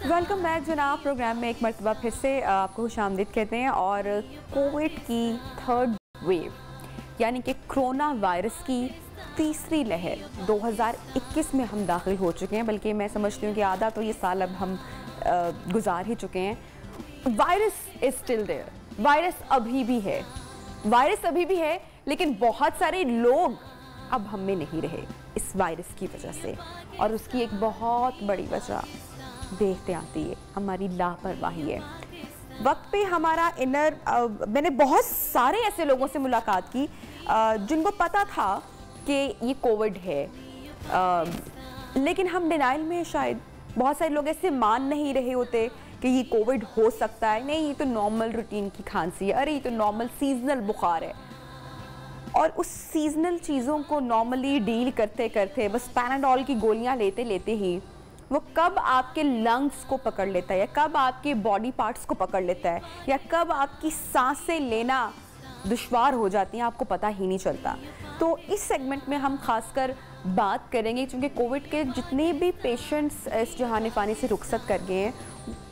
Welcome back जनाब। Programme में एक मरतबा फिर से आपको खुशामदीद कहते हैं। और कोविड की थर्ड वेव यानी कि कोरोना वायरस की तीसरी लहर 2021 में हम दाखिल हो चुके हैं, बल्कि मैं समझती हूँ कि आधा तो ये साल अब हम गुजार ही चुके हैं। Virus is still there, virus अभी भी है, लेकिन बहुत सारे लोग अब हम में नहीं रहे इस वायरस की वजह से। और उसकी एक बहुत बड़ी वजह देखते आती है हमारी लापरवाही है। वक्त पे हमारा मैंने बहुत सारे ऐसे लोगों से मुलाकात की जिनको पता था कि ये कोविड है, लेकिन हम डिनाइल में, शायद बहुत सारे लोग ऐसे मान नहीं रहे होते कि ये कोविड हो सकता है। नहीं, ये तो नॉर्मल रूटीन की खांसी है, अरे ये तो नॉर्मल सीजनल बुखार है। और उस सीजनल चीज़ों को नॉर्मली डील करते करते बस पैनाडोल की गोलियां लेते लेते ही वो कब आपके लंग्स को पकड़ लेता है, या कब आपके बॉडी पार्ट्स को पकड़ लेता है, या कब आपकी सांसें लेना दुश्वार हो जाती हैं, आपको पता ही नहीं चलता। तो इस सेगमेंट में हम खासकर बात करेंगे, क्योंकि कोविड के जितने भी पेशेंट्स इस जहान फ़ानी से रुखसत कर गए हैं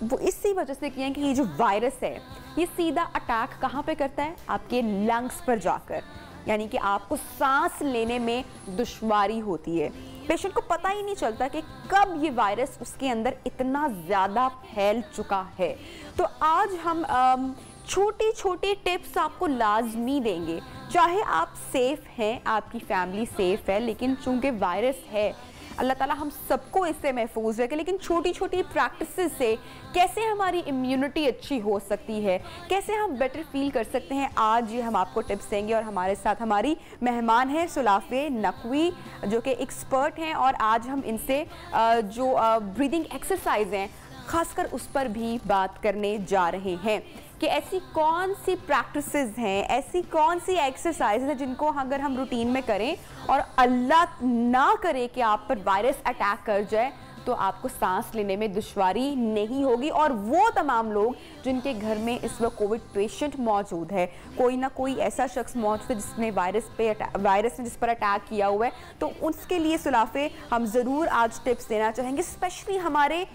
वो इसी वजह से किए हैं कि ये जो वायरस है ये सीधा अटैक कहाँ पे करता है, आपके लंग्स पर जाकर, यानी कि आपको सांस लेने में दुश्वारी होती है। पेशेंट को पता ही नहीं चलता कि कब ये वायरस उसके अंदर इतना ज़्यादा फैल चुका है। तो आज हम छोटे छोटे टिप्स आपको लाजमी देंगे। चाहे आप सेफ हैं, आपकी फैमिली सेफ है, लेकिन चूंकि वायरस है, अल्लाह ताला हम सबको इससे महफूज रखे, लेकिन छोटी छोटी प्रैक्टिसेस से कैसे हमारी इम्यूनिटी अच्छी हो सकती है, कैसे हम बेटर फील कर सकते हैं, आज ये हम आपको टिप्स देंगे। और हमारे साथ हमारी मेहमान हैं सुलाफे नकवी, जो कि एक्सपर्ट हैं, और आज हम इनसे जो ब्रीदिंग एक्सरसाइज हैं खासकर उस पर भी बात करने जा रहे हैं कि ऐसी कौन सी प्रैक्टिसेस हैं, ऐसी कौन सी एक्सरसाइज हैं जिनको अगर हम रूटीन में करें और अल्लाह ना करे कि आप पर वायरस अटैक कर जाए तो आपको सांस लेने में दुश्वारी नहीं होगी। और वो तमाम लोग जिनके घर में इस वक्त कोविड पेशेंट मौजूद है, कोई ना कोई ऐसा शख्स मौजूद है जिसने वायरस ने जिस पर अटैक किया हुआ है, तो उसके लिए सुलाफे हम ज़रूर आज टिप्स देना चाहेंगे। स्पेशली हमारे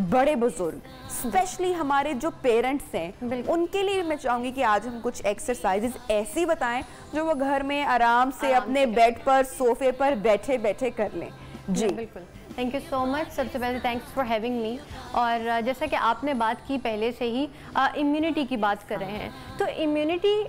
बड़े बुजुर्ग, स्पेशली हमारे जो पेरेंट्स हैं, उनके लिए मैं चाहूँगी कि आज हम कुछ एक्सरसाइजेज ऐसी बताएं जो वो घर में आराम से अपने बेड पर, सोफे पर बैठे बैठे कर लें। जी बिल्कुल, थैंक यू सो मच। सबसे पहले थैंक्स फॉर हैविंग मी। और जैसा कि आपने बात की पहले से ही इम्यूनिटी की बात कर रहे हैं, तो इम्यूनिटी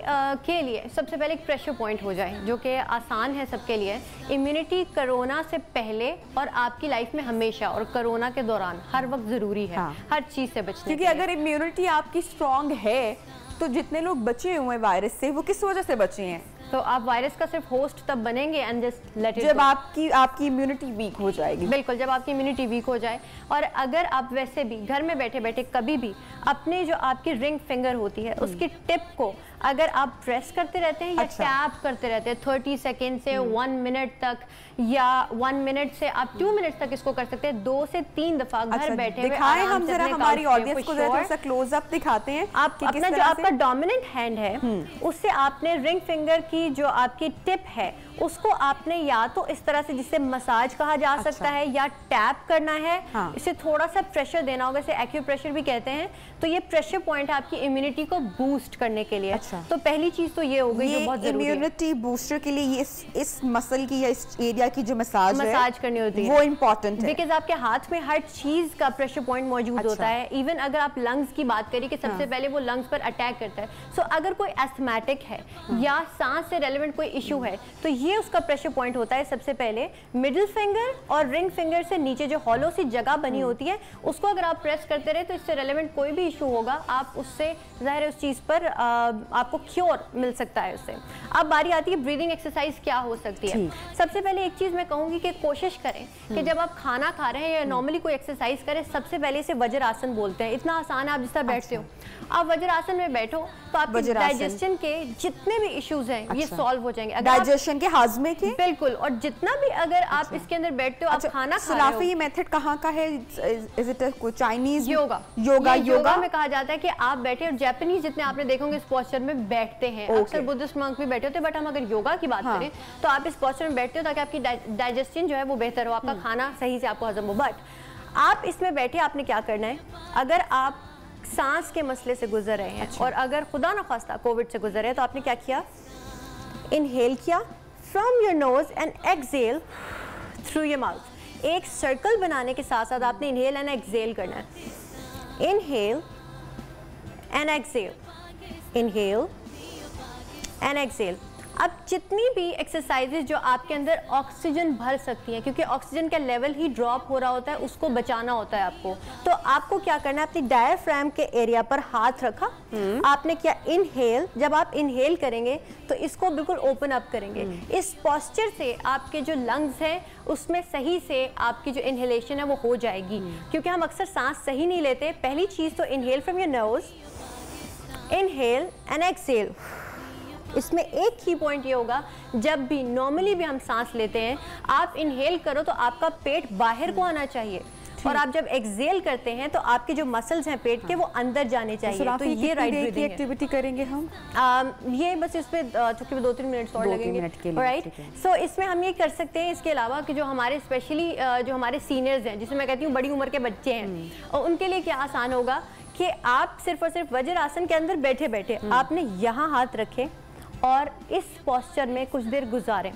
के लिए सबसे पहले एक प्रेशर पॉइंट हो जाए जो कि आसान है सबके लिए। इम्यूनिटी कोरोना से पहले और आपकी लाइफ में हमेशा और कोरोना के दौरान हर वक्त ज़रूरी है, हर चीज़ से बचने, क्योंकि अगर इम्यूनिटी आपकी स्ट्रॉन्ग है तो जितने लोग बचे हुए हैं वायरस से, वो किस वजह से बचे हैं? तो आप वायरस का सिर्फ होस्ट तब बनेंगे एंड जस्ट लेट इट, जब आपकी इम्यूनिटी वीक हो जाएगी। बिल्कुल, जब आपकी इम्यूनिटी वीक हो जाए। और अगर आप वैसे भी घर में बैठे बैठे कभी भी अपने जो आपकी रिंग फिंगर होती है उसकी टिप को अगर आप प्रेस करते रहते हैं या टैप करते रहते हैं 30 सेकेंड से 1 मिनट तक, या 1 मिनट से आप 2 मिनट तक इसको कर सकते हैं 2 से 3 दफा घर बैठे हुए। दिखाएं हम जरा हमारी ऑडियंस को जरा सा क्लोज अप दिखाते हैं। आप अपना जो आपका डोमिनेंट हैंड है उससे आपने रिंग फिंगर की जो आपकी टिप है उसको आपने या तो इस तरह से, जिससे मसाज कहा जा सकता है, या टैप करना है, इसे थोड़ा सा प्रेशर देना होगा, इसे एक्यूप्रेशर भी कहते हैं। तो ये प्रेशर पॉइंट है आपकी इम्यूनिटी को बूस्ट करने के लिए। तो पहली चीज तो ये हो गई जो बहुत जरूरी है। इम्यूनिटी बूस्टर के लिए ये इस मसल की या इस एरिया की जो मसाज करनी होती है वो इम्पोर्टेंट है, बिकॉज आपके हाथ में हर चीज का प्रेशर पॉइंट मौजूद होता है। इवन अगर आप लंग्स की बात करें कि सबसे पहले वो लंग्स पर अटैक करता है, सो अगर कोई एस्थमेटिक है या सांस से रेलेवेंट कोई इशू है तो ये उसका प्रेशर पॉइंट होता है। सबसे पहले मिडिल फिंगर और रिंग फिंगर से नीचे जो हॉलो सी जगह बनी होती है उसको अगर आप प्रेस करते रहे तो इससे रेलेवेंट कोई भी इशू होगा आप उससे ज़ाहिर है उस चीज़ पर आपको क्योर मिल सकता है उससे। अब बारी आती है ब्रीदिंग एक्सरसाइज क्या हो सकती है। सबसे पहले एक चीज़ मैं कहूँगी कि कोशिश करें कि जब आप खाना खा रहे हैं या नॉर्मली कोई एक्सरसाइज करें, सबसे पहले इसे वज्रासन बोलते हैं। इतना आसान है, आप जिस तरह बैठते हो, आप वज्रासन में बैठो तो आपके डाइजेशन के जितने भी इश्यूज हैं ये सॉल्व हो जाएंगे डाइजेशन के, हाजमे के। बिल्कुल, और जितना भी अगर आप इसके अंदर बैठते हो, आप खाना खा रहे हो। ये मेथड कहाँ का है? Is eat Chinese? योगा में कहा जाता है कि आप बैठे, और जापानीज जितने आपने देखोगे इस पोस्चर में बैठते हैं, अक्सर बुद्धिस्ट मंक भी बैठे होते हैं, बट हम अगर योगा की बात करें तो आप इस पोस्चर में बैठते हो ताकि आपकी डाइजेशन जो है वो बेहतर हो, आपका खाना सही से आपको हजम हो। बट आप इसमें बैठे, आपने क्या करना है, अगर आप सांस के मसले से गुजर रहे हैं और अगर खुदा न खास्ता कोविड से गुजर रहे हैं, तो आपने क्या किया, इनहेल किया from your nose and exhale through your mouth. एक सर्कल बनाने के साथ साथ आपने इनहेल एंड एक्सहेल करना है। Inhale and exhale, inhale and exhale. अब जितनी भी एक्सरसाइजेज जो आपके अंदर ऑक्सीजन भर सकती हैं, क्योंकि ऑक्सीजन का लेवल ही ड्रॉप हो रहा होता है, उसको बचाना होता है आपको, तो आपको क्या करना है, अपनी डायफ्राम के एरिया पर हाथ रखा, आपने किया इनहेल। जब आप इनहेल करेंगे तो इसको बिल्कुल ओपन अप करेंगे। इस पोस्चर से आपके जो लंग्स हैं उसमें सही से आपकी जो इनहेलेशन है वो हो जाएगी, क्योंकि हम अक्सर सांस सही नहीं लेते। पहली चीज़ तो inhale from your nose, inhale and exhale. इसमें एक ही पॉइंट ये होगा, जब भी नॉर्मली भी हम सांस लेते हैं, आप इनहेल करो तो आपका पेट बाहर को आना चाहिए, और आप जब एक्सहेल करते हैं तो आपके जो मसल्स हैं पेट के वो अंदर जाने चाहिए। तो ये राइट ब्रीथिंग एक्टिविटी करेंगे हम। ये बस इस पे तकरीबन 2-3 मिनट और लगेंगे, राइट। सो इसमें हम ये कर सकते हैं, इसके अलावा कि जो हमारे स्पेशली जो हमारे सीनियर्स हैं, जिसमें मैं कहती हूँ बड़ी उम्र के बच्चे हैं, और उनके लिए क्या आसान होगा कि आप सिर्फ और सिर्फ वज्र आसन के अंदर बैठे बैठे आपने यहाँ हाथ रखे और इस पोस्चर में कुछ देर गुजारें।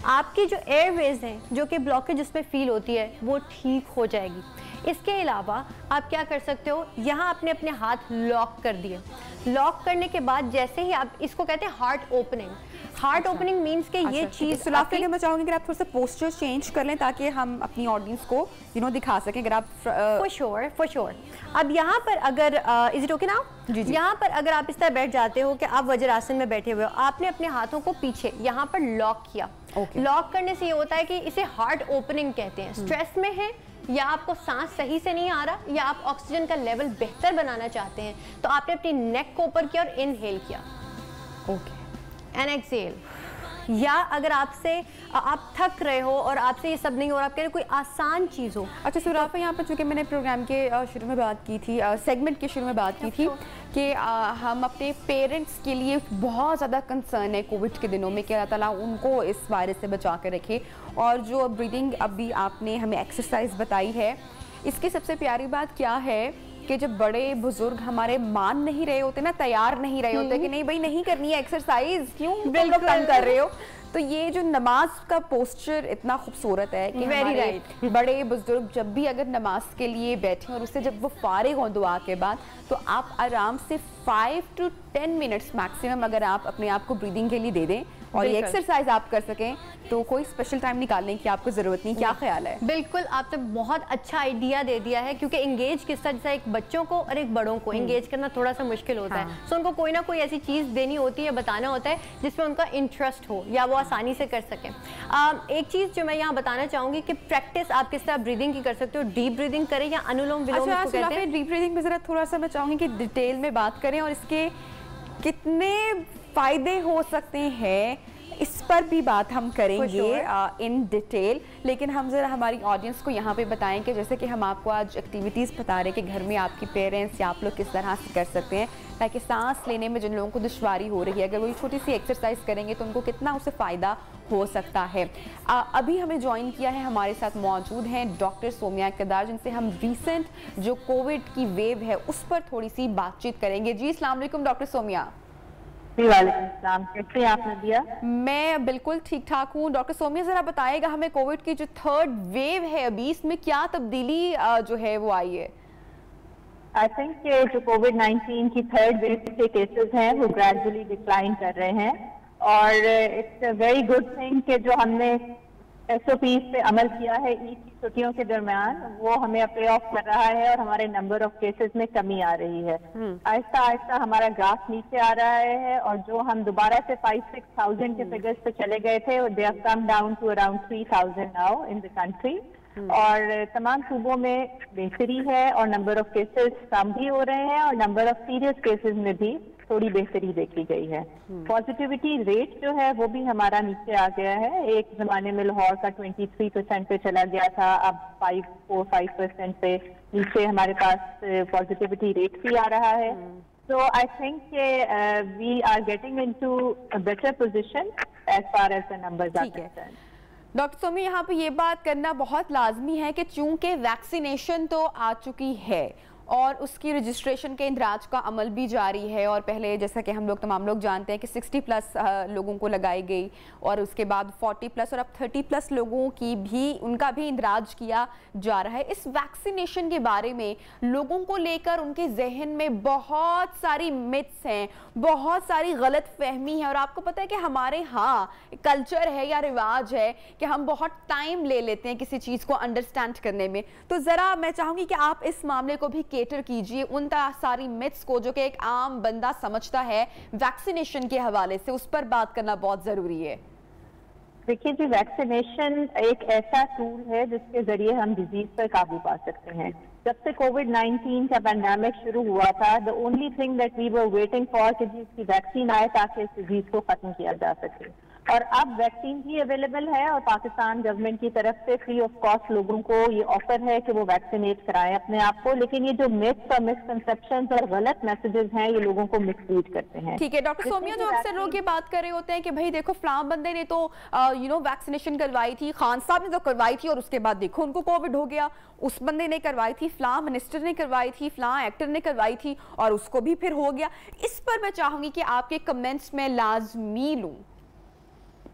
आपकी जो एयरवेज हैं, जो कि ब्लॉकेज उसमें फील होती है, वो ठीक हो जाएगी। इसके अलावा आप क्या कर सकते हो, यहाँ आपने अपने हाथ लॉक कर दिए। लॉक करने के बाद जैसे ही आप, इसको कहते हैं heart opening. Heart opening means के ये चीज मैं चाहूंगी कि आप थोड़ा सा पोस्चर चेंज कर लें ताकि हम अपनी ऑडियंस को दिखा सकें। अगर आप फॉर श्योर। अब यहाँ पर अगर इज इट ओके नाउ, यहाँ पर अगर आप इस तरह बैठ जाते हो कि आप वज्रासन में बैठे हुए हो, आपने अपने हाथों को पीछे यहाँ पर लॉक किया। लॉक करने से ये होता है कि इसे हार्ट ओपनिंग कहते हैं। स्ट्रेस में है या आपको सांस सही से नहीं आ रहा, या आप ऑक्सीजन का लेवल बेहतर बनाना चाहते हैं, तो आपने अपनी नेक को ऊपर किया और इनहेल किया, एंड एक्सहेल। या अगर आपसे आप थक रहे हो और आपसे ये सब नहीं हो रहा, आप कह रहे कोई आसान चीज़ हो। अच्छा सुराफा, यहाँ पर चूँकि मैंने प्रोग्राम के शुरू में बात की थी, सेगमेंट के शुरू में बात की थी कि हम अपने पेरेंट्स के लिए बहुत ज़्यादा कंसर्न है कोविड के दिनों में कि अल्लाह ताला उनको इस वायरस से बचा कर रखे। और जो ब्रीदिंग अभी आपने हमें एक्सरसाइज बताई है, इसकी सबसे प्यारी बात क्या है कि जब बड़े बुजुर्ग हमारे मान नहीं रहे होते ना, तैयार नहीं रहे होते कि नहीं भाई नहीं करनी है एक्सरसाइज, क्यों बिल्कुल तंग कर रहे हो, तो ये जो नमाज का पोस्चर इतना खूबसूरत है कि हमारे बड़े बुजुर्ग जब भी अगर नमाज के लिए बैठे और उससे जब वो फारिग हो दुआ के बाद, तो आप आराम से 5 to 10 मिनट्स मैक्सिमम अगर आप अपने आप को ब्रीदिंग के लिए दे दें और ये एक्सरसाइज आप कर सकें, तो कोई स्पेशल टाइम निकालने की आपको जरूरत नहीं। क्या ख्याल है? बिल्कुल, आपने बहुत अच्छा आइडिया दे दिया है, क्योंकि एंगेज किस तरह, जैसे एक बच्चों को और एक बड़ों को एंगेज करना थोड़ा सा मुश्किल होता है, तो उनको कोई ना कोई ऐसी चीज़ देनी होती है, बताना होता है जिसमें उनका इंटरेस्ट हो या वो आसानी से कर सकें। एक चीज़ जो मैं यहाँ बताना चाहूँगी कि प्रैक्टिस आप किस तरह ब्रीदिंग की कर सकते हो, डीप ब्रीदिंग करें या अनुलोम विलोम। अच्छा, डीप ब्रीदिंग में ज़रा थोड़ा सा मैं चाहूँगी कि डिटेल में बात करें और इसके कितने फ़ायदे हो सकते हैं, इस पर भी बात हम करेंगे इन डिटेल। लेकिन हम ज़रा हमारी ऑडियंस को यहाँ पे बताएं कि जैसे कि हम आपको आज एक्टिविटीज़ बता रहे हैं कि घर में आपकी पेरेंट्स या आप लोग किस तरह से कर सकते हैं ताकि सांस लेने में जिन लोगों को दुश्वारी हो रही है, अगर वो छोटी सी एक्सरसाइज करेंगे तो उनको कितना उससे फ़ायदा हो सकता है। अभी हमें ज्वाइन किया है, हमारे साथ मौजूद हैं डॉक्टर सोमिया केदार, जिनसे हम रिसेंट जो कोविड की वेव है उस पर थोड़ी सी बातचीत करेंगे। जी अस्सलाम वालेकुम डॉक्टर सोमिया। कैसे आपने दिया? मैं बिल्कुल ठीक ठाक हूँ। डॉक्टर सोमिया जरा बताएगा हमें कोविड की जो 3rd वेव है अभी, इसमें क्या तब्दीली जो है वो आई है? आई थिंक कि जो कोविड-19 की 3rd वेव के केसेस हैं वो ग्रेजुअली डिक्लाइन कर रहे हैं, और it's a very good thing कि जो हमने SOPs पे अमल किया है ईद की छुट्टियों के दरमियान, वो हमें पे ऑफ कर रहा है और हमारे नंबर ऑफ केसेस में कमी आ रही है। आहिस्ता आहिस्ता हमारा ग्राफ नीचे आ रहा है, और जो हम दोबारा से 5-6,000 के फिगर्स पे चले गए थे, they have come down to around 3,000 now in the country. और तमाम सूबों में बेहतरी है और नंबर ऑफ केसेस कम भी हो रहे हैं और नंबर ऑफ सीरियस केसेस में भी थोड़ी बेहतरी देखी गई है। पॉजिटिविटी रेट जो है वो भी हमारा नीचे आ गया है। एक जमाने में लाहौर का 23% पे चला गया था, अब 5% पे नीचे हमारे पास पॉजिटिविटी रेट भी आ रहा है। So I think we are getting into a better position as far as the numbers are concerned. Doctor Somi, यहाँ पे ये बात करना बहुत लाजमी है कि चूंकि वैक्सीनेशन तो आ चुकी है और उसकी रजिस्ट्रेशन के इंदराज का अमल भी जारी है, और पहले जैसा कि हम लोग तमाम लोग जानते हैं कि 60+ लोगों को लगाई गई और उसके बाद 40+ और अब 30+ लोगों की भी उनका भी इंदराज किया जा रहा है। इस वैक्सीनेशन के बारे में लोगों को लेकर उनके जहन में बहुत सारी मिथ्स हैं, बहुत सारी गलत फहमी है, और आपको पता है कि हमारे यहाँ कल्चर है या रिवाज है कि हम बहुत टाइम ले लेते हैं किसी चीज़ को अंडरस्टैंड करने में। तो ज़रा मैं चाहूँगी कि आप इस मामले को भी केटर कीजिए उन सारी मिथ्स को जो कि एक आम बंदा समझता है वैक्सीनेशन के हवाले से, उस पर बात करना बहुत जरूरी है। देखिए जी, वैक्सीनेशन एक ऐसा टूल है जिसके जरिए हम डिजीज पर काबू पा सकते हैं। जब से कोविड-19 का पैंडेमिक शुरू हुआ था, the only thing that we were waiting for कि जिसकी वैक्सीन आए ताकि इस डिजीज को खत्म किया जा सके, और अब वैक्सीन भी अवेलेबल है और पाकिस्तान गवर्नमेंट की तरफ से फ्री ऑफ कॉस्ट लोगों को ये ऑफर है कि वो वैक्सीनेट कराएं अपने आप को। लेकिन ये जो मिथ्स और मिसकंसेप्शंस और गलत मैसेजेस हैं ये लोगों को मिसलीड करते हैं। ठीक है डॉक्टर सोमिया, जो अक्सर लोग ये बात कर रहे होते हैं कि भाई देखो फलां बंदे ने तो वैक्सीनेशन करवाई थी, खान साहब ने तो करवाई थी और उसके बाद देखो उनको कोविड हो गया, उस बंदे ने करवाई थी, फलां मिनिस्टर ने करवाई थी, फलां एक्टर ने करवाई थी और उसको भी फिर हो गया। इस पर मैं चाहूंगी कि आपके कमेंट्स में लाजमी लूं।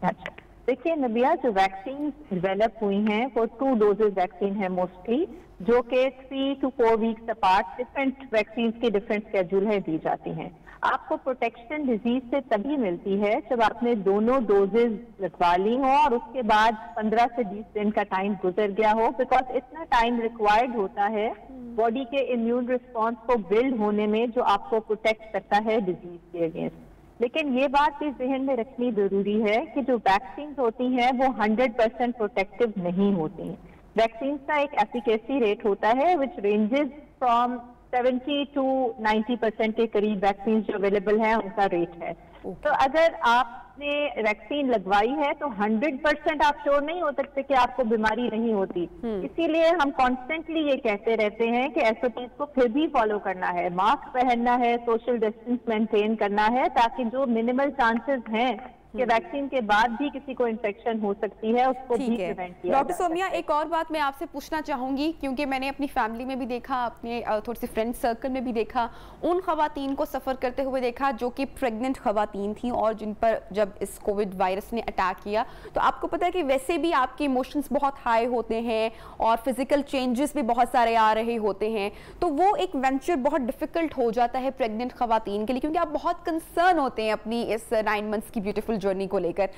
अच्छा, देखिए नबिया, जो वैक्सीन डेवलप हुई हैं वो 2 डोजेज वैक्सीन है मोस्टली, जो कि 3 to 4 weeks apart different vaccine के डिफरेंट स्केड्यूल है दी जाती हैं। आपको प्रोटेक्शन डिजीज से तभी मिलती है जब आपने दोनों डोजेज लगवा ली हो और उसके बाद 15 से 20 दिन का टाइम गुजर गया हो, बिकॉज इतना टाइम रिक्वायर्ड होता है बॉडी के इम्यून रिस्पॉन्स को बिल्ड होने में जो आपको प्रोटेक्ट करता है डिजीज के अगेंस्ट। लेकिन ये बात भी जहन में रखनी जरूरी है कि जो वैक्सीन होती हैं वो 100% प्रोटेक्टिव नहीं होती। वैक्सीन का एक एफिकेसी रेट होता है विच रेंजेस फ्रॉम 70 to 90% के करीब वैक्सीन जो अवेलेबल हैं उनका रेट है। तो अगर आपने वैक्सीन लगवाई है तो 100% आप श्योर नहीं हो सकते कि आपको बीमारी नहीं होती। इसीलिए हम कॉन्स्टेंटली ये कहते रहते हैं कि एसओपीज को फिर भी फॉलो करना है, मास्क पहनना है, सोशल डिस्टेंस मेंटेन करना है, ताकि जो मिनिमल चांसेस हैं कि वैक्सीन के बाद भी किसी को इन्फेक्शन हो सकती है उसको भी प्रिवेंट किया। डॉक्टर सोमिया, एक और बात मैं आपसे पूछना चाहूंगी, क्योंकि मैंने अपनी फैमिली में भी देखा, अपने थोड़ी सी फ्रेंड सर्कल में भी देखा, उन खवातीन को सफ़र करते हुए देखा जो कि प्रेग्नेंट खवातीन थी और जिन पर जब इस कोविड वायरस ने अटैक किया, तो आपको पता है कि वैसे भी आपके इमोशंस बहुत हाई होते हैं और फिजिकल चेंजेस भी बहुत सारे आ रहे होते हैं, तो वो एक वेंचर बहुत डिफिकल्ट हो जाता है प्रेग्नेंट खवातीन के लिए, क्योंकि आप बहुत कंसर्न होते हैं अपनी इस 9 मंथ्स की ब्यूटीफुल जर्नी को लेकर।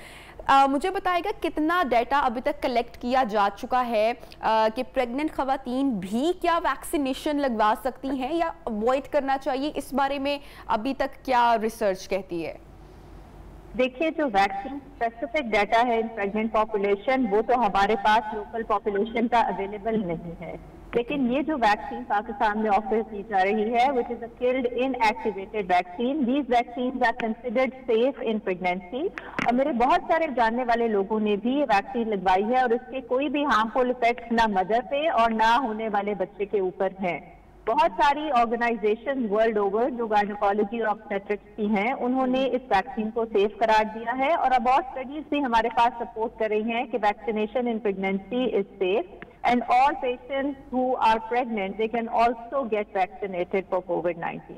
मुझे बताएगा कितना डाटा अभी तक कलेक्ट किया जा चुका है कि प्रेग्नेंट खवातीन भी क्या वैक्सीनेशन लगवा सकती हैं या अवॉइड करना चाहिए, इस बारे में अभी तक क्या रिसर्च कहती है? देखिए, जो वैक्सीन स्पेसिफिक डाटा है इन प्रेग्नेंट पॉपुलेशन वो तो हमारे पास लोकल पॉपुलेशन का अवेलेबल नहीं है, लेकिन ये जो वैक्सीन पाकिस्तान में ऑफर की जा रही है which is a killed inactivated vaccine, these vaccine are considered safe in pregnancy. और मेरे बहुत सारे जानने वाले लोगों ने भी ये वैक्सीन लगवाई है और इसके कोई भी हार्मफुल इफेक्ट्स ना मदर पे और ना होने वाले बच्चे के ऊपर हैं। बहुत सारी ऑर्गेनाइजेशन वर्ल्ड ओवर जो गायनोकोलॉजी और ऑब्स्टेट्रिक्स की हैं उन्होंने इस वैक्सीन को सेफ करार दिया है, और अब और स्टडीज भी हमारे पास सपोर्ट कर रही हैं कि vaccination in pregnancy is safe and all patients who are pregnant they can also get vaccinated for COVID-19.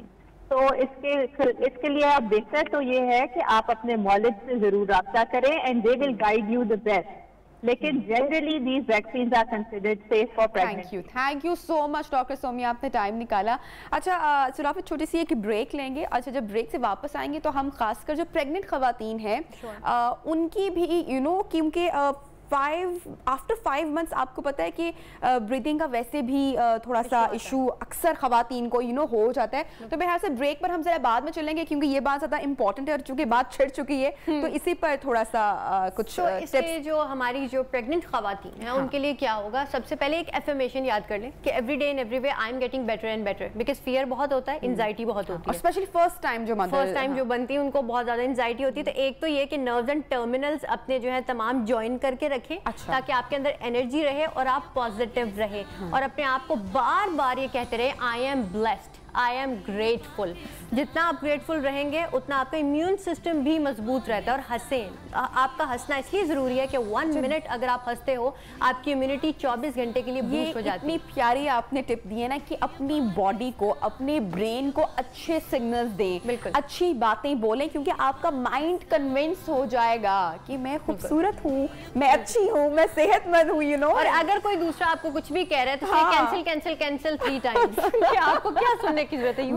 तो इसके लिए आप बेहतर तो ये है कि आप अपने मौलिद से जरूर राब्ता करें and they will guide you the best. लेकिन generally these vaccines are considered safe for pregnancy. Thank you so much doctor Somiya, आपने टाइम निकाला। अच्छा सुराफत, छोटी सी एक ब्रेक लेंगे। अच्छा, जब ब्रेक से वापस आएंगे तो हम खासकर जो प्रेग्नेंट खवातीन हैं उनकी भी क्योंकि आफ्टर 5 मंथ्स आपको पता है कि ब्रीदिंग का वैसे भी थोड़ा सा इशू अक्सर खवातीन को हो जाता है। तो मेरे से ब्रेक पर हम जरा बाद में चलेंगे क्योंकि ये बात ज़्यादा इंपॉर्टेंट है और चूंकि बात छिड़ चुकी है तो इसी पर थोड़ा सा कुछ टिप्स। जो हमारी जो प्रेग्नेंट खवातीन हैं उनके लिए क्या होगा, सबसे पहले एक एफर्मेशन याद कर लें कि every day in every way I am getting better and better, because fear बहुत होता है, एंजाइटी बहुत होती है, स्पेशली फर्स्ट टाइम जो बनती है उनको बहुत ज्यादा एंजाइटी होती है। तो एक तो ये कि नर्व्स एंड टर्मिनल्स अपने जो है तमाम ज्वाइन करके रखें, ताकि आपके अंदर एनर्जी रहे और आप पॉजिटिव रहे और अपने आप को बार बार ये कहते रहे I am blessed, I am grateful. जितना आप ग्रेटफुल रहेंगे उतना आपका इम्यून सिस्टम भी मजबूत रहता है। और हंसें, आपका हंसना इसलिए ज़रूरी है कि 1 मिनट अगर आप हंसते हो आपकी इम्यूनिटी 24 घंटे के लिए बूस्ट हो जाती है। इतनी प्यारी आपने टिप दी है ना कि अपनी बॉडी को, अपने ब्रेन को अच्छे सिग्नल्स दें, बिल्कुल अच्छी बातें बोलें, क्योंकि आपका माइंड कन्विंस हो जाएगा कि मैं खूबसूरत हूँ, मैं अच्छी हूँ, मैं सेहतमंद हूँ, और अगर कोई दूसरा आपको कुछ भी कह रहा है तो कैंसिल कैंसिल कैंसिल 3 टाइम्स। आपको क्या सुनने की जरूरत है,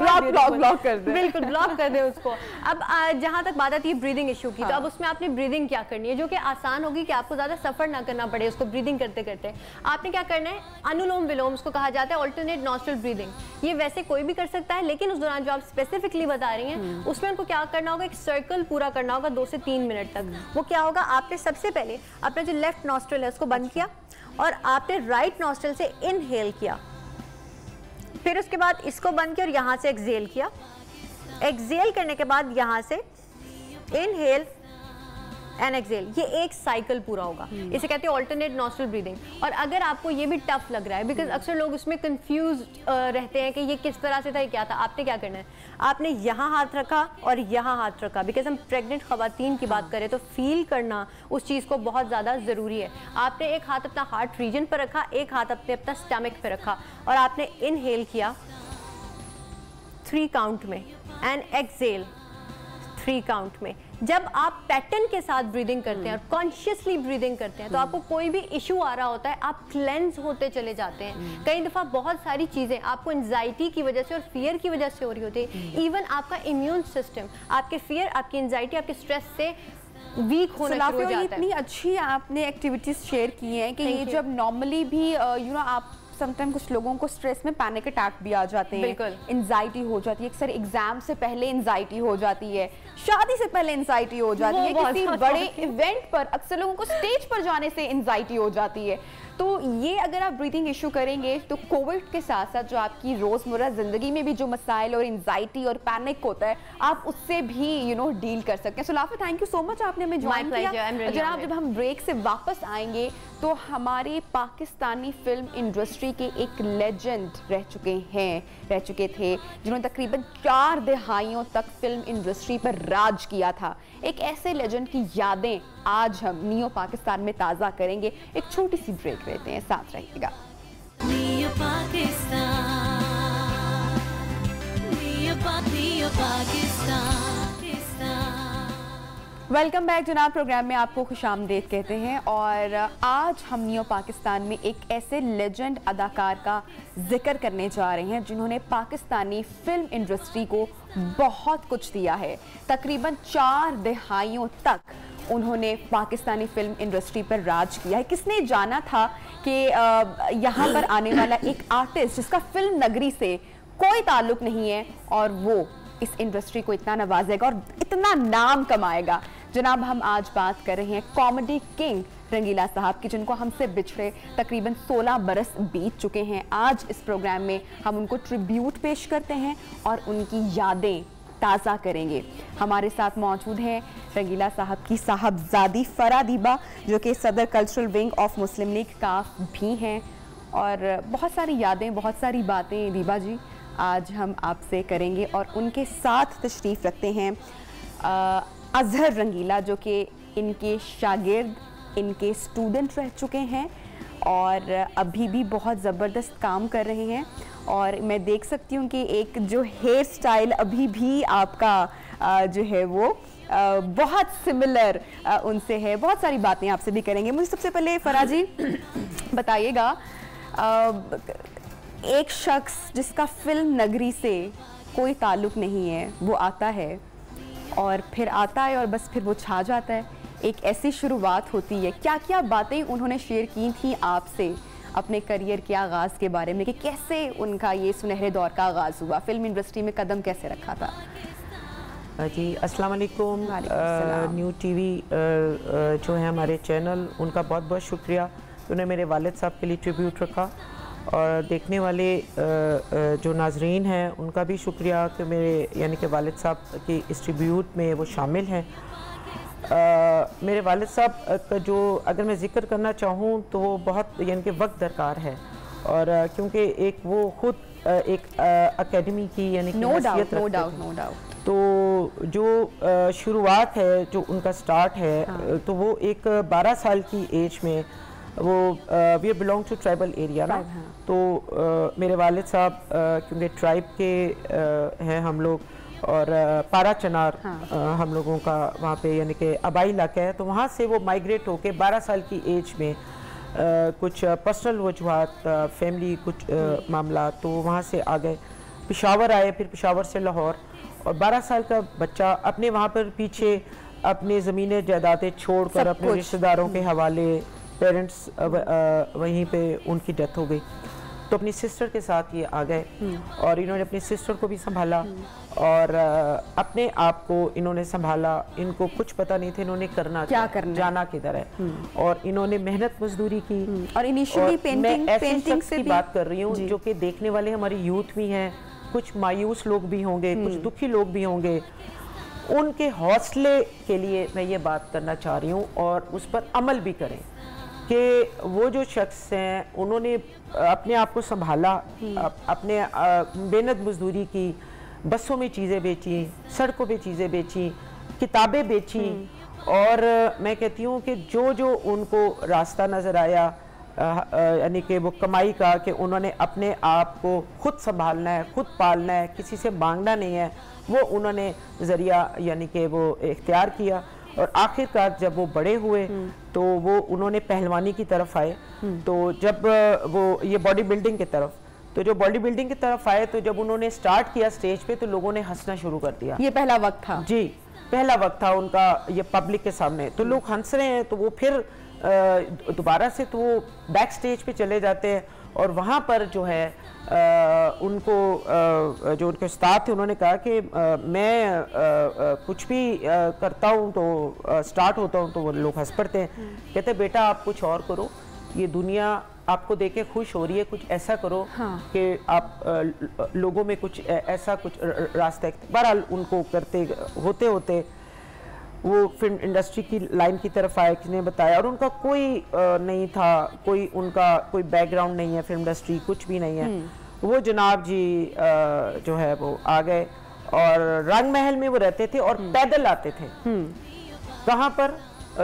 ब्लॉक कर दे, बिल्कुल ब्लॉक कर दे उसको। अब जहां तक बात आती है ब्रीदिंग इशू की, तो अब उसमें आपने ब्रीदिंग क्या करनी है जो कि आसान होगी कि आपको ज्यादा सफर ना करना पड़े उसको ब्रीदिंग करते करते। आपने क्या करना है, अनुलोम विलोम उसको कहा जाता है, ऑल्टरनेट नॉस्ट्रल ब्रीदिंग। ये वैसे कोई भी कर सकता है, लेकिन उस दौरान जो आप स्पेसिफिकली बता रही हैं उसमें उनको क्या करना होगा, एक सर्कल पूरा करना होगा 2 से 3 मिनट तक। वो क्या होगा, आपने सबसे पहले अपना जो लेफ्ट नॉस्ट्रल है उसको बंद किया और आपने राइट नॉस्ट्रल से इनहेल किया, फिर उसके बाद इसको बंद किया और यहाँ से एक्सहेल किया। एक्सहेल करने के बाद यहाँ से इनहेल एंड एक्सहेल, ये एक साइकिल पूरा होगा। इसे कहते हैं ऑल्टरनेट नॉस्ट्रल ब्रीदिंग। और अगर आपको ये भी टफ लग रहा है, बिकॉज अक्सर लोग उसमें कंफ्यूज रहते हैं कि ये किस तरह से था, ये क्या था, आपने क्या करना है, आपने यहाँ हाथ रखा और यहाँ हाथ रखा। बिकॉज हम प्रेग्नेंट खवातीन की बात करें तो फील करना उस चीज़ को बहुत ज़्यादा ज़रूरी है। आपने एक हाथ अपना हार्ट रीजन पर रखा, एक हाथ अपना स्टमक पर रखा और आपने इनहेल किया 3 काउंट में एंड एक्सहेल 3 काउंट में। जब आप पैटर्न के साथ ब्रीदिंग करते हैं और कॉन्शियसली ब्रीदिंग करते हैं तो आपको कोई भी इशू आ रहा होता है, आप क्लेंस होते चले जाते हैं। कई दफ़ा बहुत सारी चीज़ें आपको एंजाइटी की वजह से और फियर की वजह से हो रही होती है। इवन आपका इम्यून सिस्टम आपके फियर, आपकी एंजाइटी, आपके स्ट्रेस से वीक होना शुरू हो जाता है। इतनी अच्छी आपने एक्टिविटीज शेयर की हैं कि ये जब नॉर्मली भी आप समटाइम कुछ लोगों को स्ट्रेस में पैनिक अटैक भी आ जाते हैं, एंजाइटी हो जाती है, अक्सर एग्जाम से पहले एंजाइटी हो जाती है, शादी से पहले एंजाइटी हो जाती है, किसी बड़े इवेंट पर अक्सर लोगों को स्टेज पर जाने से एंजाइटी हो जाती है। तो ये अगर आप ब्रीथिंग इशू करेंगे तो कोविड के साथ साथ जो आपकी रोजमर्रा जिंदगी में भी जो मसाइल और एंजाइटी और पैनिक होता है आप उससे भी डील कर सकते हैं। सो लाफा, थैंक यू सो मच, आपने हमें ज्वाइन किया। जनाब, जब हम ब्रेक से वापस आएंगे तो हमारे पाकिस्तानी फिल्म इंडस्ट्री के एक लेजेंड रह चुके थे जिन्होंने तकरीबन 4 दहाइयों तक फिल्म इंडस्ट्री पर राज किया था। एक ऐसे लेजेंड की यादें आज हम नियो पाकिस्तान में ताज़ा करेंगे। एक छोटी सी ब्रेक लेते हैं, साथ रहिएगा। नियो पाकिस्तान। वेलकम बैक जनाब, प्रोग्राम में आपको खुशामदीद कहते हैं। और आज हम नियो पाकिस्तान में एक ऐसे लेजेंड अदाकार का जिक्र करने जा रहे हैं जिन्होंने पाकिस्तानी फिल्म इंडस्ट्री को बहुत कुछ दिया है। तकरीबन 4 दहाइयों तक उन्होंने पाकिस्तानी फिल्म इंडस्ट्री पर राज किया है। किसने जाना था कि यहाँ पर आने वाला एक आर्टिस्ट जिसका फिल्म नगरी से कोई ताल्लुक नहीं है और वो इस इंडस्ट्री को इतना नवाजेगा और इतना नाम कमाएगा। जनाब, हम आज बात कर रहे हैं कॉमेडी किंग रंगीला साहब की, जिनको हमसे बिछड़े तकरीबन 16 बरस बीत चुके हैं। आज इस प्रोग्राम में हम उनको ट्रिब्यूट पेश करते हैं और उनकी यादें ताज़ा करेंगे। हमारे साथ मौजूद हैं रंगीला साहब की साहबजादी फरा दीबा, जो कि सदर cultural wing of Muslim League काफ भी हैं। और बहुत सारी यादें, बहुत सारी बातें दीबा जी आज हम आपसे करेंगे। और उनके साथ तशरीफ़ रखते हैं अजहर रंगीला, जो कि इनके शागिर्द, इनके स्टूडेंट रह चुके हैं और अभी भी बहुत ज़बरदस्त काम कर रहे हैं। और मैं देख सकती हूँ कि एक जो हेयर स्टाइल अभी भी आपका जो है वो बहुत सिमिलर उनसे है। बहुत सारी बातें आपसे भी करेंगे। मुझे सबसे पहले फरा जी बताइएगा, एक शख्स जिसका फिल्म नगरी से कोई ताल्लुक़ नहीं है वो आता है और फिर आता है और बस फिर वो छा जाता है। एक ऐसी शुरुआत होती है, क्या क्या बातें उन्होंने शेयर की थी आपसे अपने करियर के आगाज़ के बारे में, कि कैसे उनका ये सुनहरे दौर का आगाज़ हुआ, फिल्म इंडस्ट्री में कदम कैसे रखा था? जी अस्सलाम वालेकुम। न्यू टीवी जो है हमारे चैनल, उनका बहुत बहुत शुक्रिया। उन्होंने मेरे वालिद साहब के लिए ट्रिब्यूट रखा, और देखने वाले जो नाजरीन हैं उनका भी शुक्रिया कि मेरे यानी कि वालिद साहब की इस ट्रिब्यूट में वो शामिल हैं। मेरे वालिद साहब का जो अगर मैं ज़िक्र करना चाहूँ तो वो बहुत यानी कि वक्त दरकार है, और क्योंकि एक वो खुद एक एकेडमी की यानी कि हैसियत रखते थे। तो जो शुरुआत है, जो उनका स्टार्ट है, तो वो एक 12 साल की एज में वो we belong to tribal area ना, तो मेरे वालिद साहब क्योंकि ट्राइब के हैं हम लोग, और पारा चनार हम लोगों का वहाँ पे यानी कि आबाई इलाका है, तो वहाँ से वो माइग्रेट होके 12 साल की एज में कुछ पर्सनल वजूहात, फैमिली कुछ मामला, तो वहाँ से आ गए, पेशावर आए, फिर पेशावर से लाहौर, और 12 साल का बच्चा अपने वहाँ पर पीछे अपने ज़मीनें जायदादें छोड़कर अपने रिश्तेदारों के हवाले, पेरेंट्स वहीं पे उनकी डेथ हो गई, तो अपनी सिस्टर के साथ ये आ गए, और इन्होंने अपनी सिस्टर को भी संभाला, और अपने आप को इन्होंने संभाला। इनको कुछ पता नहीं था इन्होंने क्या करना, जाना किधर है, और इन्होंने मेहनत मजदूरी की, और इनिशियली पेंटिंग से बात कर रही हूँ जो कि देखने वाले हमारी यूथ भी हैं, कुछ मायूस लोग भी होंगे, कुछ दुखी लोग भी होंगे, उनके हौसले के लिए मैं ये बात करना चाह रही हूँ, और उस पर अमल भी करें कि वो जो शख्स हैं उन्होंने अपने आप को संभाला, अपने मेहनत मजदूरी की, बसों में चीज़ें बेची, सड़कों पे चीज़ें बेची, किताबें बेची, और मैं कहती हूँ कि जो जो उनको रास्ता नज़र आया यानी कि वो कमाई का, कि उन्होंने अपने आप को खुद संभालना है, खुद पालना है, किसी से मांगना नहीं है, वो उन्होंने ज़रिया यानी कि वो इख्तियार किया, और आखिरकार जब वो बड़े हुए तो वो उन्होंने पहलवानी की तरफ आए। तो जब वो ये बॉडी बिल्डिंग की तरफ, तो जो बॉडी बिल्डिंग की तरफ आए, तो जब उन्होंने स्टार्ट किया स्टेज पे, तो लोगों ने हंसना शुरू कर दिया। ये पहला वक्त था जी, पहला वक्त था उनका ये पब्लिक के सामने, तो लोग हंस रहे हैं, तो वो फिर दोबारा से तो वो बैक स्टेज पे चले जाते हैं, और वहाँ पर जो है उनको जो उनके उस्ताद थे उन्होंने कहा कि मैं कुछ भी करता हूँ तो स्टार्ट होता हूँ तो वो लोग हंस पड़ते हैं, कहते बेटा आप कुछ और करो, ये दुनिया आपको देख के खुश हो रही है, कुछ ऐसा करो कि आप लोगों में कुछ ऐसा कुछ रास्ता। बहरहाल उनको करते होते होते वो फिल्म इंडस्ट्री की लाइन की तरफ आए, किसने बताया, और उनका कोई नहीं था, कोई उनका कोई बैकग्राउंड नहीं है, फिल्म इंडस्ट्री कुछ भी नहीं है। वो जनाब जी जो है वो आ गए, और रंग महल में वो रहते थे, और पैदल आते थे। कहाँ पर?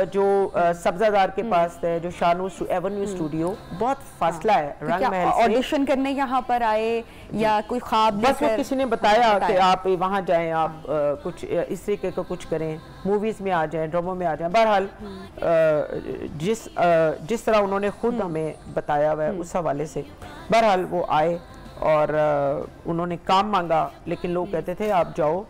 जो सब्जादार के पास है, जो शानू एवेन्यू स्टूडियो, बहुत फासला है रंग महल से। ऑडिशन करने यहाँ पर आए या कोई ख्वाब? बस वो किसी ने बताया कि आप वहाँ जाएं, आप कुछ इस तरीके का कुछ करें, मूवीज में आ जाएं, ड्रामों में आ जाएं। बहरहाल जिस तरह उन्होंने खुद हमें बताया हुआ है उस हवाले से, बहरहाल वो आए और उन्होंने काम मांगा, लेकिन लोग कहते थे आप जाओ,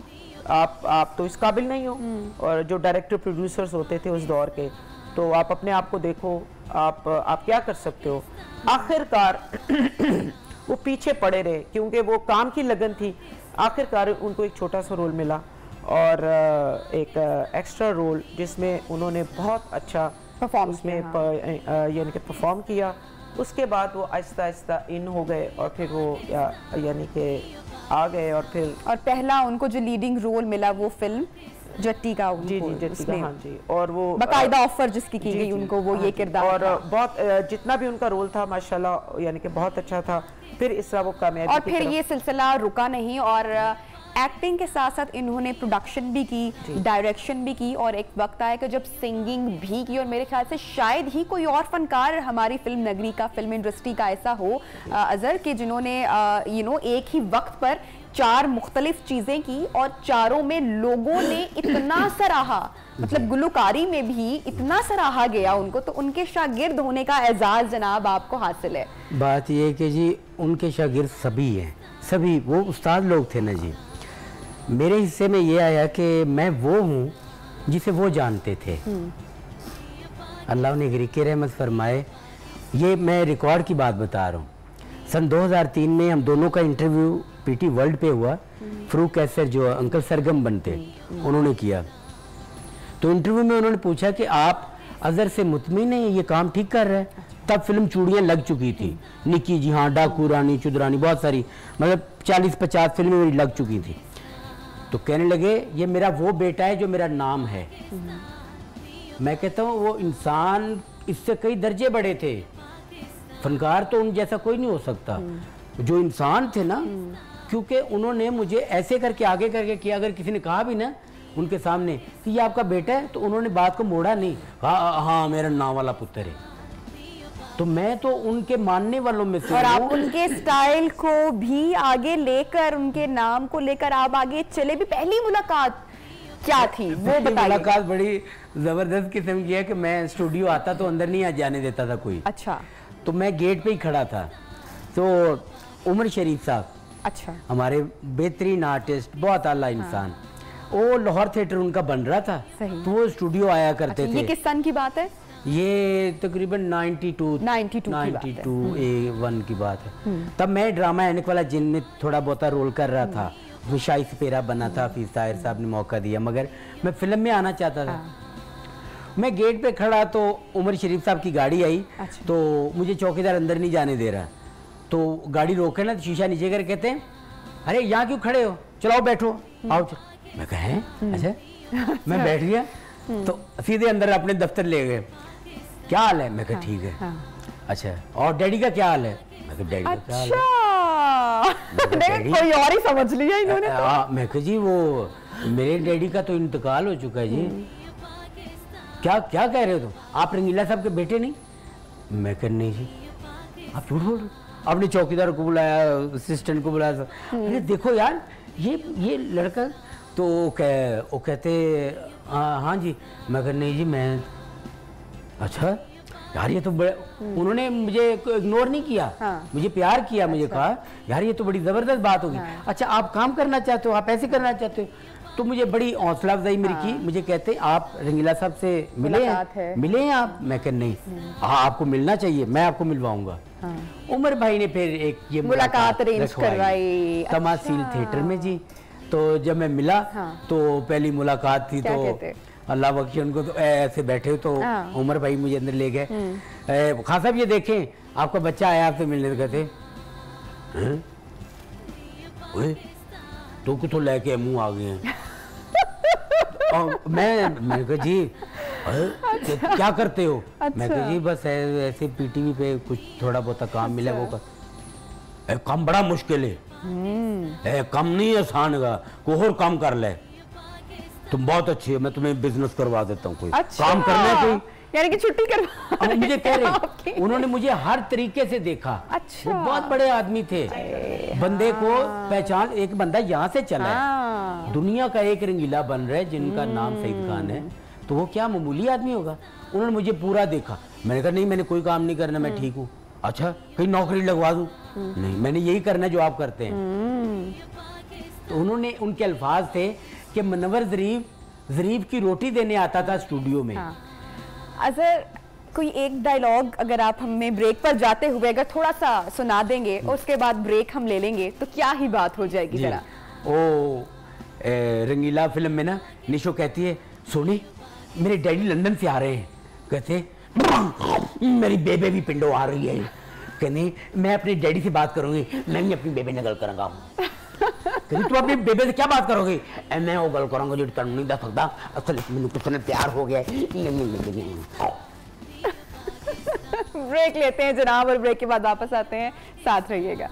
आप तो इस काबिल नहीं हो। और जो डायरेक्टर प्रोड्यूसर्स होते थे उस दौर के, तो आप अपने आप को देखो, आप क्या कर सकते हो। आखिरकार वो पीछे पड़े रहे क्योंकि वो काम की लगन थी। आखिरकार उनको एक छोटा सा रोल मिला, और एक एक्स्ट्रा रोल जिसमें उन्होंने बहुत अच्छा यानी कि परफॉर्म किया। उसके बाद वो आहिस्ता आहिस्ता इन हो गए, और फिर वो यानी कि आ गए, और फिर पहला उनको जो लीडिंग रोल मिला वो फिल्म जट्टी का उनको, जी जट्टी का, हाँ जी, और वो बाकायदा ऑफर जिसकी की गई उनको, वो ये किरदार, और बहुत जितना भी उनका रोल था माशाल्लाह यानी कि बहुत अच्छा था। फिर इस तरह वो कामयाबी, और फिर ये सिलसिला रुका नहीं, और एक्टिंग के साथ साथ इन्होंने प्रोडक्शन भी की, डायरेक्शन भी की, और एक वक्त आया कि जब सिंगिंग भी की। और मेरे ख्याल से शायद ही कोई और फनकार हमारी फिल्म नगरी का, फिल्म इंडस्ट्री का ऐसा हो अजहर, के जिन्होंने एक ही वक्त पर 4 मुख्तलिफ चीज़ें की, और चारों में लोगों ने इतना सराहा, मतलब गुलकारी में भी इतना सराहा गया उनको, तो उनके शागिर्द होने का एजाज़ जनाब आपको हासिल है। बात ये है कि जी उनके शागिर्द सभी हैं, सभी वो उस्ताद लोग थे ना जी। मेरे हिस्से में ये आया कि मैं वो हूँ जिसे वो जानते थे, अल्लाह ने गिरके रहमत फरमाए। ये मैं रिकॉर्ड की बात बता रहा हूँ। सन 2003 में हम दोनों का इंटरव्यू पीटी वर्ल्ड पे हुआ। फरूक कैसर जो अंकल सरगम बनते उन्होंने किया। तो इंटरव्यू में उन्होंने पूछा कि आप अजहर से मुतमिन हैं, ये काम ठीक कर रहा है। तब फिल्म चूड़ियाँ लग चुकी थी, निकी जी हाँ, डाकू रानी, चुदरानी, बहुत सारी, मतलब 40-50 फिल्में मेरी लग चुकी थी। तो कहने लगे ये मेरा वो बेटा है जो मेरा नाम है। मैं कहता हूँ वो इंसान इससे कई दर्जे बड़े थे, फनकार तो उन जैसा कोई नहीं हो सकता। जो इंसान थे ना, क्योंकि उन्होंने मुझे ऐसे करके आगे करके किया। अगर किसी ने कहा भी ना उनके सामने कि ये आपका बेटा है, तो उन्होंने बात को मोड़ा नहीं, हाँ मेरा नाम वाला पुत्र है। तो मैं तो उनके मानने वालों में से। और आप उनके स्टाइल को भी आगे लेकर, उनके नाम को लेकर आप आगे चले भी। पहली मुलाकात क्या थी वो बताइए। मुलाकात बड़ी जबरदस्त किस्म की है कि मैं स्टूडियो आता तो अंदर नहीं जाने देता था कोई। अच्छा। तो मैं गेट पे ही खड़ा था। तो उमर शरीफ साहब, अच्छा, हमारे बेहतरीन आर्टिस्ट, बहुत आला इंसान, वो लाहौर थिएटर उनका बन रहा था। तो वो स्टूडियो आया करते थे। ये किस सन की बात है? ये तकरीबन 92 A1 की बात है। तब मैं ड्रामा एनिक वाला जिन में थोड़ा बहुत रोल कर रहा था। उसमें शाही सपेरा बना था, फिर ताहिर साहब ने मौका दिया, मगर मैं फिल्म में आना चाहता था। मैं गेट पे खड़ा तो उमर शरीफ साहब की गाड़ी आई। अच्छा। तो मुझे चौकीदार अंदर नहीं जाने दे रहा। तो गाड़ी रोके ना, शीशा नीचे कर कहते हैं अरे यहाँ क्यों खड़े हो, चलाओ बैठो, आओ चलो। मैं कहा अच्छा। मैं बैठ गया। तो सीधे अंदर अपने दफ्तर ले गए। क्या हाल है? मैं कहा ठीक है। अच्छा, और डैडी का क्या हाल है? मैं कहा डैडी का क्या हाल है? कोई और ही समझ लिया इन्होंने। मैं कहा जी वो मेरे डैडी का तो इंतकाल हो चुका है जी। क्या क्या कह रहे हो तुम? आप रंगीला साहब के बेटे नहीं? मैं कह नहीं जी, आप झूठ बोल रहे। आपने चौकीदार को बुलाया, असिस्टेंट को बुलाया। अरे देखो यार ये लड़का। तो वो कहते हाँ जी। मैं कह नहीं जी मैं। अच्छा यार ये तो बड़े, उन्होंने मुझे इग्नोर नहीं किया। मुझे प्यार किया। मुझे कहा यार ये तो बड़ी जबरदस्त बात होगी। अच्छा आप काम करना चाहते हो, आप ऐसे करना चाहते हो? तो मुझे बड़ी हौसला अफजाई मेरी की। मुझे कहते आप रंगीला साहब से मिले हैं आप? मैं कह नहीं। हाँ आपको मिलना चाहिए, मैं आपको मिलवाऊंगा। उमर भाई ने फिर एक ये मुलाकात अरेंज करवाई तमासील थिएटर में जी। तो जब मैं मिला तो पहली मुलाकात थी। तो अल्लाह बख्शे उनको, तो ऐसे बैठे तो उमर भाई मुझे अंदर ले गए। खान साहब ये देखें आपका बच्चा आया आपसे मिलने। कहते तो कुछ तो लेके मुंह आ गए हैं। और मैं कहा जी क्या करते हो? मैं कहा जी बस ऐसे पीटीवी पे कुछ थोड़ा बहुत काम मिला वो कर। काम बड़ा मुश्किल है, काम नहीं आसान है, कोई और काम कर ले। तुम बहुत अच्छी है, मैं तुम्हें बिजनेस करवा देता हूँ। कोई काम करना है कोई, यानी कि छुट्टी करवा। मुझे कह रहे उन्होंने मुझे हर तरीके से देखा। अच्छा। वो बहुत बड़े आदमी थे। बंदे को पहचान, एक बंदा यहाँ से चला है, दुनिया का एक रंगीला बन रहा है जिनका नाम सईद खान है, तो वो क्या मामूली आदमी होगा? उन्होंने मुझे पूरा देखा। मैंने कहा नहीं मैंने कोई काम नहीं करना, मैं ठीक हूँ। अच्छा कहीं नौकरी लगवा दूँ? नहीं, मैंने यही करना है जो आप करते हैं। तो उन्होंने, उनके अल्फाज थे कि मनवर ज़रीफ की रोटी देने आता था स्टूडियो में। अजहर कोई एक डायलॉग अगर आप हमें ब्रेक पर जाते हुए अगर थोड़ा सा सुना देंगे और उसके बाद ब्रेक हम ले लेंगे तो क्या ही बात हो जाएगी जरा। ओ रंगीला फिल्म में ना निशो कहती है सोनी मेरे डैडी लंदन से आ रहे हैं। कहते मेरी बेबे भी पिंडो आ रही है। कहने मैं अपने डैडी से बात करूंगी। मैं भी अपनी बेबे ने गल करूंगा। तू अपनी बेबे से क्या बात करोगे? मैं वो गल करूंगा जो तुम नहीं दस सकता। असल मैंने कुछ ने प्यार हो गया। ब्रेक लेते हैं जनाब और ब्रेक के बाद वापस आते हैं, साथ रहिएगा।